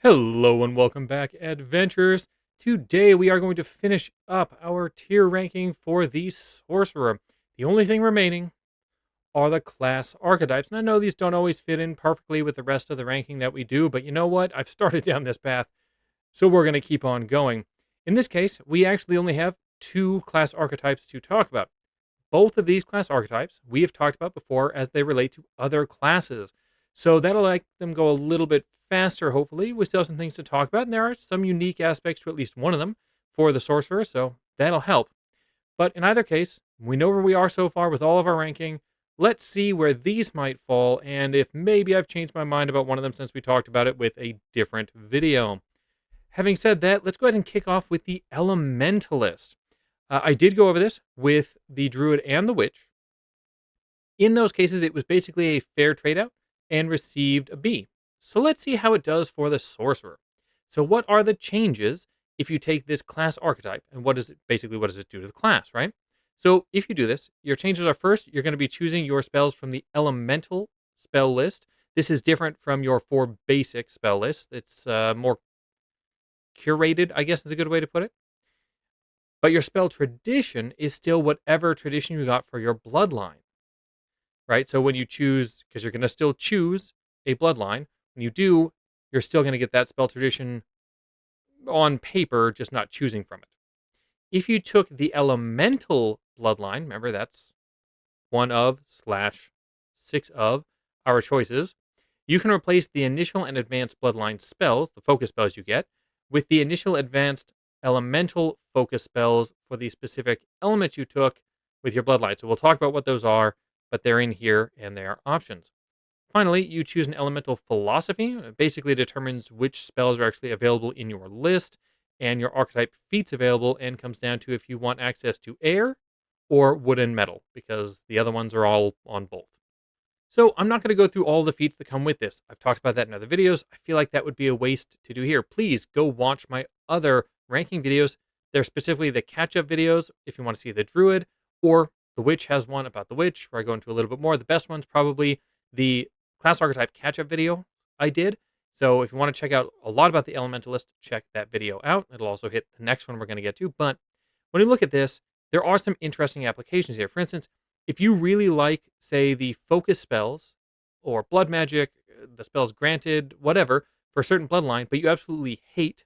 Hello and welcome back, adventurers. Today we are going to finish up our tier ranking for the Sorcerer. The only thing remaining are the class archetypes. And I know these don't always fit in perfectly with the rest of the ranking that we do, but you know what? I've started down this path, so we're going to keep on going. In this case, we actually only have two class archetypes to talk about. Both of these class archetypes we have talked about before as they relate to other classes. So that'll make them go a little bit faster, hopefully. We still have some things to talk about, and there are some unique aspects to at least one of them for the sorcerer, so that'll help. But in either case, we know where we are so far with all of our ranking. Let's see where these might fall, and if maybe I've changed my mind about one of them since we talked about it with a different video. Having said that, let's go ahead and kick off with the Elementalist. I did go over this with the Druid and the Witch. In those cases, it was basically a fair trade out and received a B. So let's see how it does for the Sorcerer. So what are the changes if you take this class archetype, and what does it do to the class, right? So if you do this, your changes are: first, you're going to be choosing your spells from the elemental spell list. This is different from your four basic spell list. It's more curated, I guess is a good way to put it. But your spell tradition is still whatever tradition you got for your bloodline, right? So when you choose, because you're going to still choose a bloodline, when you do, you're still going to get that spell tradition on paper, just not choosing from it. If you took the elemental bloodline, remember that's one of slash six of our choices, you can replace the initial and advanced bloodline spells, the focus spells you get, with the initial advanced elemental focus spells for the specific element you took with your bloodline. So we'll talk about what those are, but they're in here and they are options. Finally, you choose an elemental philosophy. It basically determines which spells are actually available in your list and your archetype feats available, and comes down to if you want access to air or wood and metal, because the other ones are all on both. So I'm not going to go through all the feats that come with this. I've talked about that in other videos. I feel like that would be a waste to do here. Please go watch my other ranking videos. They're specifically the catch-up videos if you want to see the Druid, or the Witch has one about the Witch, where I go into a little bit more. The best one's probably the class archetype catch-up video I did. So if you want to check out a lot about the Elementalist, check that video out. It'll also hit the next one we're going to get to. But when you look at this, there are some interesting applications here. For instance, if you really like, say, the focus spells or blood magic, the spells granted, whatever, for a certain bloodline, but you absolutely hate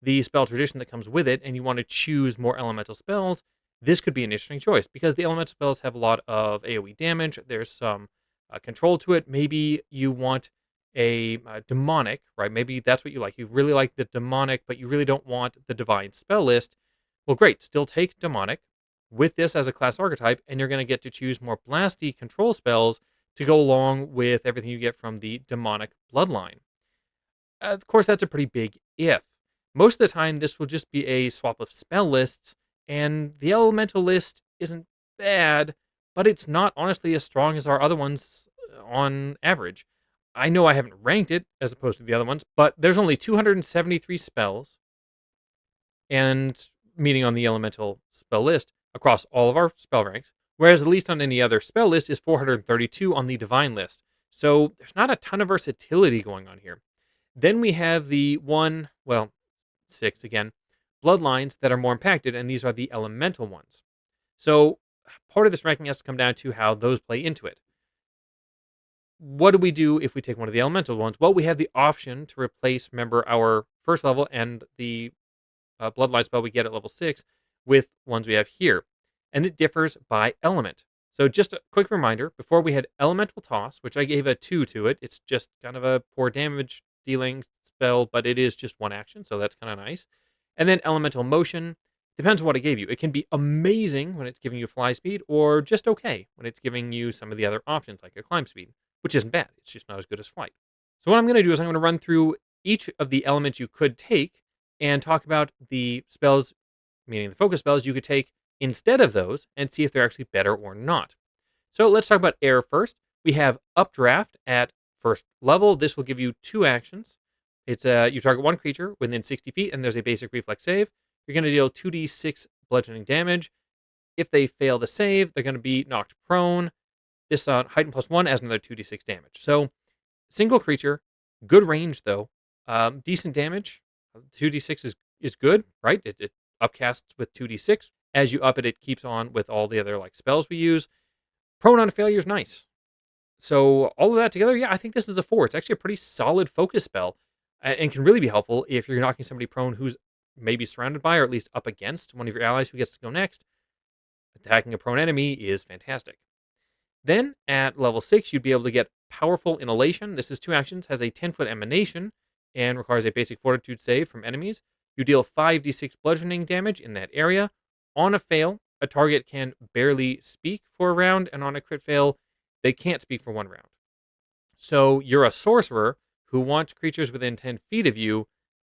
the spell tradition that comes with it, and you want to choose more elemental spells, this could be an interesting choice because the elemental spells have a lot of AoE damage. There's some control to it. Maybe you want a demonic, right? Maybe that's what you like. You really like the demonic, but you really don't want the divine spell list. Well, great. Still take demonic with this as a class archetype, and you're going to get to choose more blasty control spells to go along with everything you get from the demonic bloodline. Of course, that's a pretty big if. Most of the time, this will just be a swap of spell lists, and the elemental list isn't bad, but it's not honestly as strong as our other ones on average. I know I haven't ranked it as opposed to the other ones, but there's only 273 spells, and meaning on the elemental spell list across all of our spell ranks, whereas at least on any other spell list is 432 on the divine list. So there's not a ton of versatility going on here. Then we have the six again, bloodlines that are more impacted, and these are the elemental ones. So part of this ranking has to come down to how those play into it. What do we do if we take one of the elemental ones? Well, we have the option to replace, remember, our first level and the bloodline spell we get at level 6 with ones we have here. And it differs by element. So just a quick reminder, before we had Elemental Toss, which I gave a 2 to it. It's just kind of a poor damage dealing spell, but it is just one action, so that's kind of nice. And then Elemental Motion, depends on what it gave you. It can be amazing when it's giving you fly speed, or just okay when it's giving you some of the other options, like a climb speed, which isn't bad. It's just not as good as flight. So what I'm going to do is I'm going to run through each of the elements you could take and talk about the spells, meaning the focus spells you could take instead of those, and see if they're actually better or not. So let's talk about air first. We have Updraft at first level. This will give you 2 actions. It's you target one creature within 60 feet, and there's a basic reflex save. You're going to deal 2d6 bludgeoning damage. If they fail the save, they're going to be knocked prone. This heighten +1 adds another 2d6 damage. So single creature, good range though. Decent damage. 2d6 is good, right? It upcasts with 2d6. As you up it, it keeps on with all the other like spells we use. Prone on failure is nice. So all of that together, yeah, I think this is a 4. It's actually a pretty solid focus spell, and can really be helpful if you're knocking somebody prone who's maybe surrounded by or at least up against one of your allies who gets to go next. Attacking a prone enemy is fantastic. Then at level 6, you'd be able to get Powerful Inhalation. This is 2 actions, has a 10-foot emanation, and requires a basic fortitude save from enemies. You deal 5d6 bludgeoning damage in that area. On a fail, a target can barely speak for a round, and on a crit fail, they can't speak for 1 round. So you're a sorcerer who wants creatures within 10 feet of you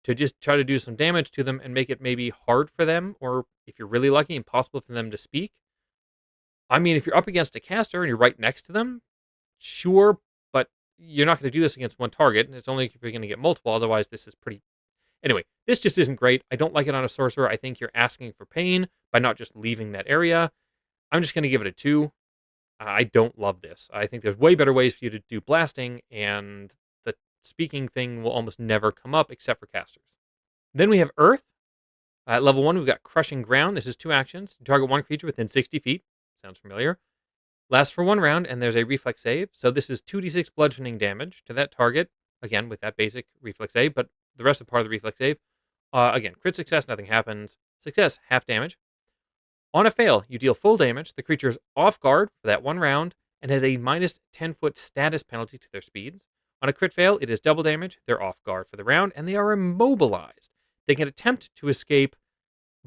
to just try to do some damage to them and make it maybe hard for them, or if you're really lucky, impossible for them to speak. I mean, if you're up against a caster and you're right next to them, sure, but you're not going to do this against one target. And it's only if you're going to get multiple. Otherwise, this is pretty. Anyway, this just isn't great. I don't like it on a sorcerer. I think you're asking for pain by not just leaving that area. I'm just going to give it a 2. I don't love this. I think there's way better ways for you to do blasting, and the speaking thing will almost never come up except for casters. Then we have Earth. At level 1, we've got Crushing Ground. This is 2 actions. You target one creature within 60 feet. Sounds familiar. Lasts for 1 round, and there's a reflex save. So this is 2d6 bludgeoning damage to that target. Again, with that basic reflex save, but the rest of part of the reflex save. Again, crit success, nothing happens. Success, half damage. On a fail, you deal full damage. The creature's off guard for that 1 round and has a minus 10-foot status penalty to their speed. On a crit fail, it is double damage. They're off guard for the round, and they are immobilized. They can attempt to escape,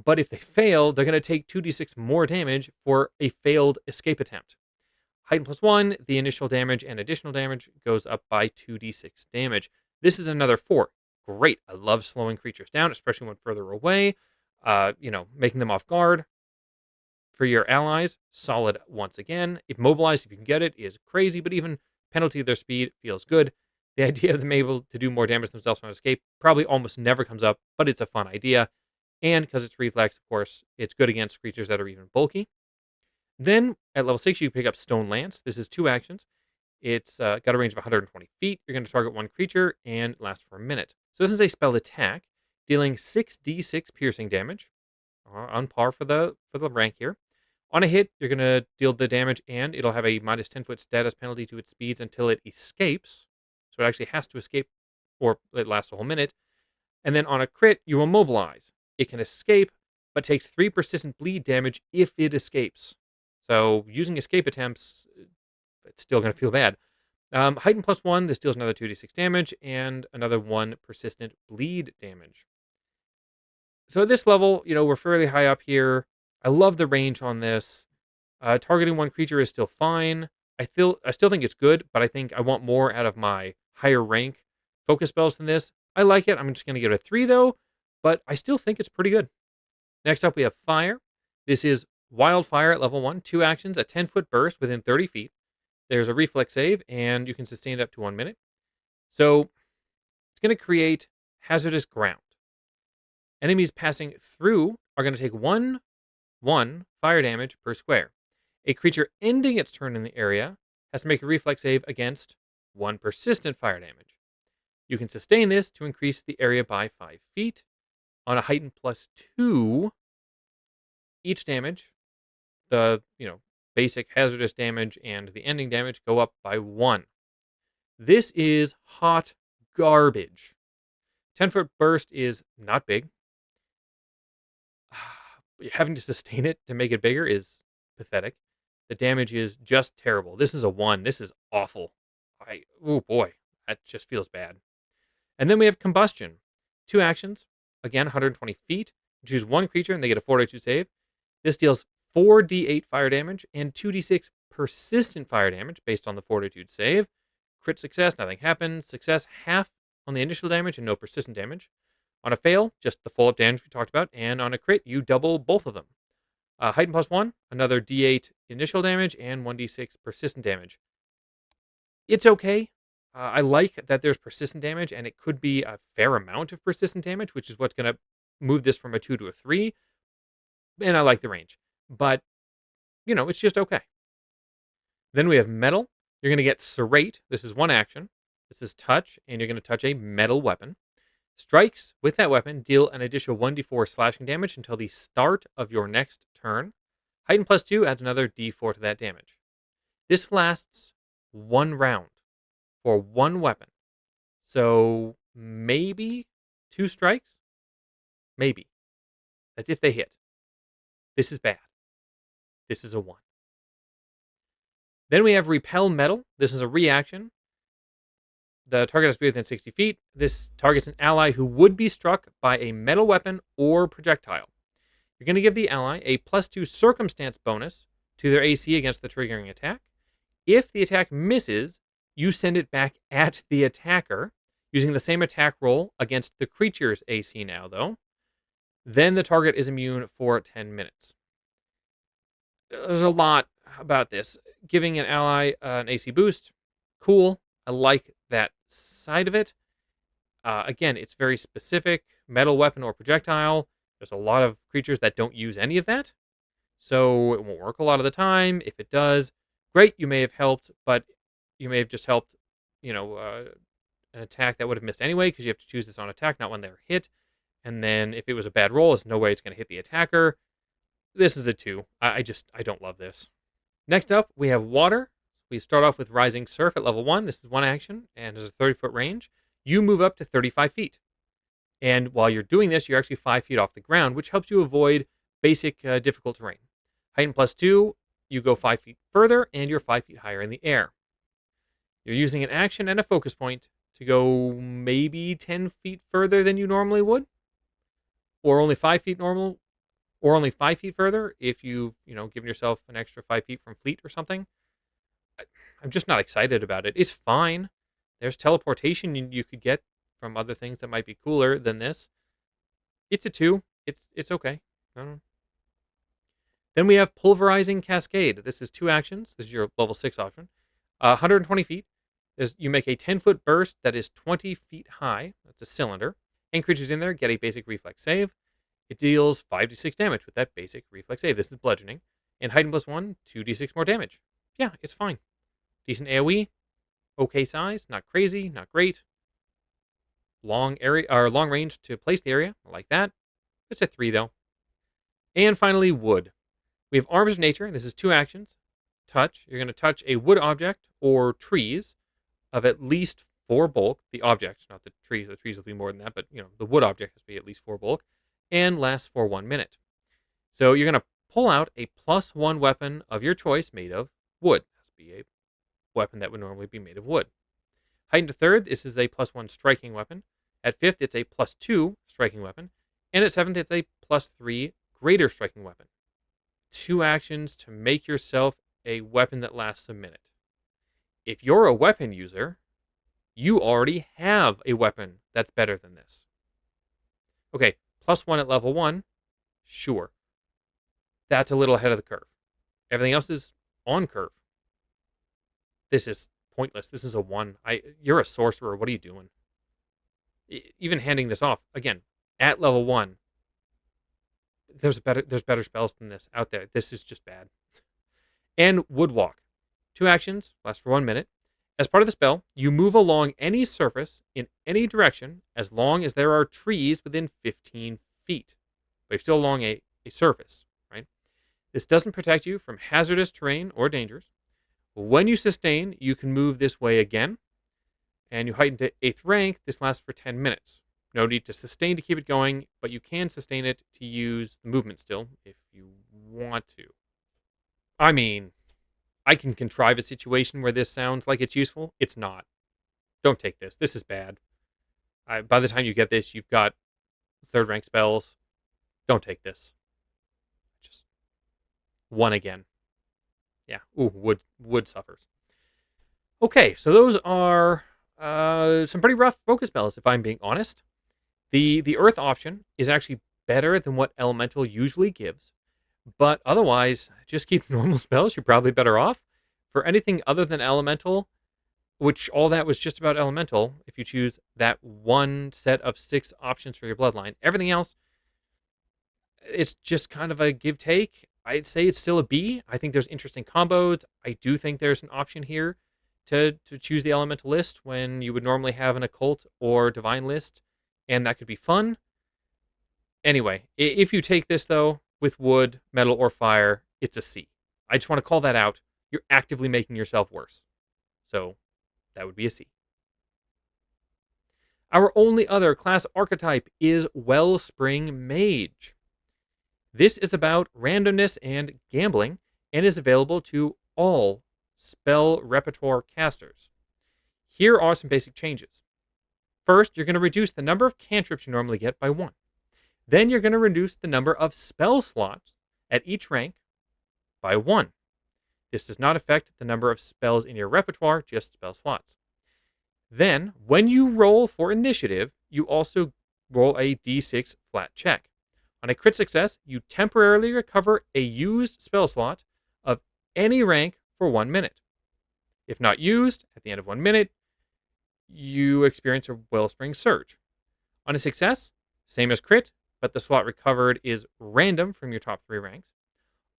but if they fail, they're going to take 2d6 more damage for a failed escape attempt. Heighten +1, the initial damage and additional damage goes up by 2d6 damage. This is another 4. Great. I love slowing creatures down, especially when further away. Making them off guard. For your allies, solid once again. Immobilized, if you can get it, is crazy, but even penalty of their speed feels good. The idea of them able to do more damage themselves on escape probably almost never comes up, but it's a fun idea. And because it's reflex, of course, it's good against creatures that are even bulky. Then at level 6, you pick up Stone Lance. This is 2 actions. It's got a range of 120 feet. You're going to target one creature and lasts for a minute. So this is a spell attack, dealing 6d6 piercing damage, on par for the rank here. On a hit, you're going to deal the damage, and it'll have a minus 10-foot status penalty to its speeds until it escapes. So it actually has to escape, or it lasts a whole minute. And then on a crit, you immobilize. It can escape, but takes 3 persistent bleed damage if it escapes. So using escape attempts, it's still going to feel bad. Heighten +1, this deals another 2d6 damage, and another 1 persistent bleed damage. So at this level, we're fairly high up here. I love the range on this. Targeting one creature is still fine. I still think it's good, but I think I want more out of my higher rank focus spells than this. I like it. I'm just going to give it a 3, though, but I still think it's pretty good. Next up, we have Fire. This is Wildfire at level 1. 2 actions, a 10-foot burst within 30 feet. There's a reflex save, and you can sustain it up to 1 minute. So it's going to create hazardous ground. Enemies passing through are going to take 1 fire damage per square. A creature ending its turn in the area has to make a reflex save against 1 persistent fire damage. You can sustain this to increase the area by 5 feet. On a heighten +2, each damage, the basic hazardous damage and the ending damage go up by 1. This is hot garbage. 10-foot burst is not big. Having to sustain it to make it bigger is pathetic. The damage is just terrible. This is a 1. This is awful. Oh boy, that just feels bad. And then we have Combustion. 2 actions. Again, 120 feet. You choose one creature and they get a fortitude save. This deals 4d8 fire damage and 2d6 persistent fire damage based on the fortitude save. Crit success, nothing happens. Success, half on the initial damage and no persistent damage. On a fail, just the full up damage we talked about. And on a crit, you double both of them. Heighten +1, another d8 initial damage and 1d6 persistent damage. It's okay. I like that there's persistent damage, and it could be a fair amount of persistent damage, which is what's going to move this from a 2 to a 3. And I like the range. But, it's just okay. Then we have Metal. You're going to get Serrate. This is 1 action. This is touch, and you're going to touch a metal weapon. Strikes with that weapon deal an additional 1d4 slashing damage until the start of your next turn. Heighten +2 adds another d4 to that damage. This lasts 1 round for one weapon. So maybe 2 strikes? Maybe. That's if they hit. This is bad. This is a 1. Then we have Repel Metal. This is a reaction. The target has to be within 60 feet. This targets an ally who would be struck by a metal weapon or projectile. You're going to give the ally a +2 circumstance bonus to their AC against the triggering attack. If the attack misses, you send it back at the attacker, using the same attack roll against the creature's AC now, though. Then the target is immune for 10 minutes. There's a lot about this. Giving an ally an AC boost, cool. I like that side of it. Again, it's very specific. Metal weapon or projectile. There's a lot of creatures that don't use any of that. So it won't work a lot of the time. If it does, great, you may have helped, but you may have just helped, an attack that would have missed anyway, because you have to choose this on attack, not when they're hit. And then if it was a bad roll, there's no way it's going to hit the attacker. This is a 2. I don't love this. Next up, we have Water. We start off with Rising Surf at level 1. This is one action and has a 30-foot range. You move up to 35 feet. And while you're doing this, you're actually 5 feet off the ground, which helps you avoid basic difficult terrain. Heighten +2, you go 5 feet further, and you're 5 feet higher in the air. You're using an action and a focus point to go maybe 10 feet further than you normally would, or only 5 feet normal, or only 5 feet further if you've given yourself an extra 5 feet from fleet or something. I'm just not excited about it. It's fine. There's teleportation you could get from other things that might be cooler than this. It's a 2. It's okay. I don't know. Then we have Pulverizing Cascade. This is 2 actions. This is your level 6 option. 120 feet. You make a 10-foot burst that is 20 feet high. That's a cylinder. And creatures in there get a basic reflex save. It deals 5d6 damage with that basic reflex save. This is bludgeoning. And Heighten +1, 2d6 more damage. Yeah, it's fine. Decent AoE. Okay size. Not crazy. Not great. Long range to place the area. I like that. It's a 3 though. And finally, Wood. We have Arms of Nature. This is 2 actions. Touch. You're going to touch a wood object or trees of at least 4 bulk. The object, not the trees. The trees will be more than that, but the wood object has to be at least 4 bulk, and lasts for 1 minute. So you're going to pull out a +1 weapon of your choice made of wood. It has to be a weapon that would normally be made of wood. Heightened to 3rd, this is a +1 striking weapon. At 5th, it's a +2 striking weapon. And at 7th, it's a +3 greater striking weapon. 2 actions to make yourself a weapon that lasts a minute. If you're a weapon user, you already have a weapon that's better than this. Okay, +1 at level 1, sure. That's a little ahead of the curve. Everything else is on curve. This is pointless. This is a 1. You're a sorcerer. What are you doing? Even handing this off, again, at level 1, there's better spells than this out there. This is just bad. And Woodwalk. 2 actions, last for 1 minute. As part of the spell, you move along any surface in any direction as long as there are trees within 15 feet. But you're still along a surface, right? This doesn't protect you from hazardous terrain or dangers. When you sustain, you can move this way again. And you heighten to 8th rank. This lasts for 10 minutes. No need to sustain to keep it going, but you can sustain it to use the movement still if you want to. I mean, I can contrive a situation where this sounds like it's useful. It's not. Don't take this. This is bad. By the time you get this, you've got 3rd rank spells. Don't take this. Just 1 again. Yeah. Ooh, wood suffers. Okay, so those are some pretty rough focus spells, if I'm being honest. The Earth option is actually better than what Elemental usually gives. But otherwise, just keep normal spells. You're probably better off. For anything other than Elemental, which all that was just about Elemental, if you choose that one set of 6 options for your Bloodline, everything else, it's just kind of a give-take. I'd say it's still a B. I think there's interesting combos. I do think there's an option here to choose the Elemental list when you would normally have an Occult or Divine list and that could be fun. Anyway, if you take this, though, with wood, metal, or fire, it's a C. I just want to call that out. You're actively making yourself worse. So that would be a C. Our only other class archetype is Wellspring Mage. This is about randomness and gambling and is available to all spell repertoire casters. Here are some basic changes. First, you're going to reduce the number of cantrips you normally get by 1. Then you're going to reduce the number of spell slots at each rank by 1. This does not affect the number of spells in your repertoire, just spell slots. Then, when you roll for initiative, you also roll a d6 flat check. On a crit success, you temporarily recover a used spell slot of any rank for 1 minute. If not used, at the end of 1 minute, you experience a Wellspring Surge. On a success, same as crit, but the slot recovered is random from your top 3 ranks.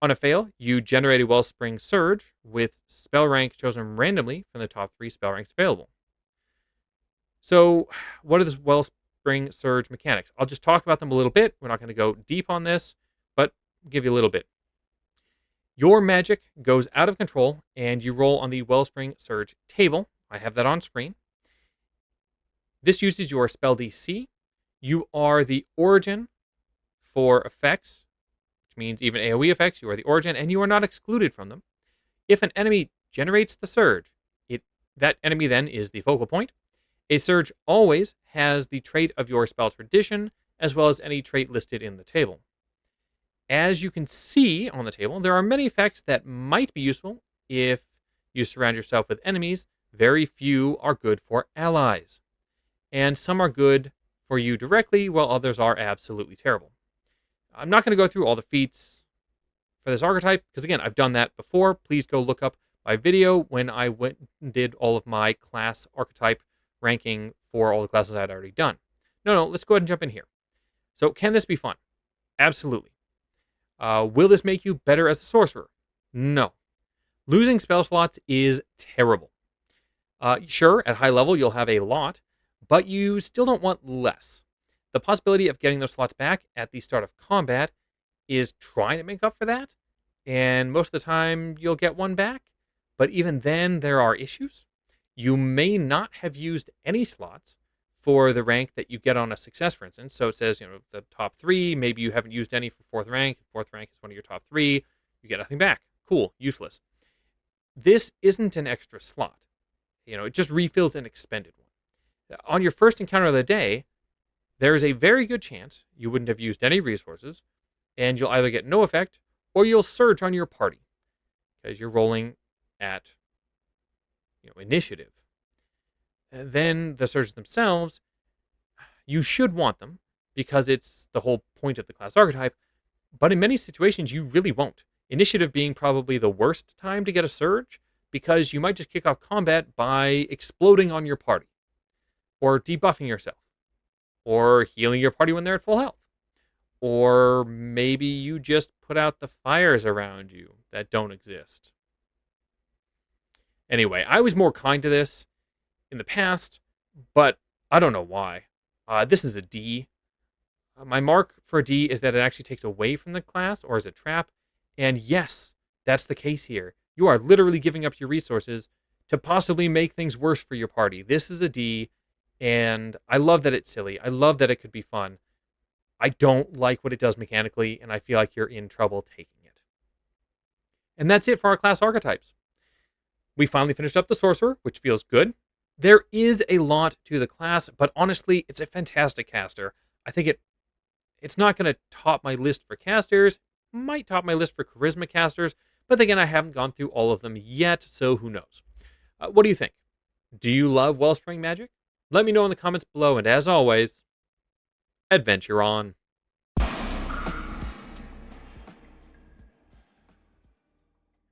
On a fail, you generate a Wellspring Surge with spell rank chosen randomly from the top 3 spell ranks available. So, what are the Wellspring Surge mechanics? I'll just talk about them a little bit. We're not going to go deep on this, but I'll give you a little bit. Your magic goes out of control, and you roll on the Wellspring Surge table. I have that on screen. This uses your spell DC. You are the origin for effects, which means even AoE effects, you are the origin, and you are not excluded from them. If an enemy generates the surge, that enemy then is the focal point. A surge always has the trait of your spell tradition, as well as any trait listed in the table. As you can see on the table, there are many effects that might be useful if you surround yourself with enemies. Very few are good for allies. And some are good for you directly, while others are absolutely terrible. I'm not going to go through all the feats for this archetype, because again, I've done that before. Please go look up my video when I went and did all of my class archetype ranking for all the classes I had already done. No, let's go ahead and jump in here. So, can this be fun? Absolutely. Will this make you better as a sorcerer? No. Losing spell slots is terrible. Sure, at high level, you'll have a lot, but you still don't want less. The possibility of getting those slots back at the start of combat is trying to make up for that, and most of the time you'll get one back, but even then there are issues. You may not have used any slots for the rank that you get on a success, for instance. So it says, the top 3, maybe you haven't used any for 4th rank. 4th rank is one of your top 3. You get nothing back. Cool, useless. This isn't an extra slot. It just refills an expended one. On your first encounter of the day, there is a very good chance you wouldn't have used any resources, and you'll either get no effect, or you'll surge on your party, because you're rolling at initiative. And then the surges themselves, you should want them, because it's the whole point of the class archetype, but in many situations you really won't. Initiative being probably the worst time to get a surge, because you might just kick off combat by exploding on your party, or debuffing yourself, or healing your party when they're at full health, or maybe you just put out the fires around you that don't exist. Anyway, I was more kind to this in the past, but I don't know why. This is a D. My mark for a D is that it actually takes away from the class, or is a trap, and yes, that's the case here. You are literally giving up your resources to possibly make things worse for your party. This is a D, and I love that it's silly. I love that it could be fun. I don't like what it does mechanically, and I feel like you're in trouble taking it. And that's it for our class archetypes. We finally finished up the Sorcerer, which feels good. There is a lot to the class, but honestly, it's a fantastic caster. I think it's not going to top my list for casters, might top my list for charisma casters, but again, I haven't gone through all of them yet, so who knows. What do you think? Do you love Wellspring magic? Let me know in the comments below, and as always, adventure on.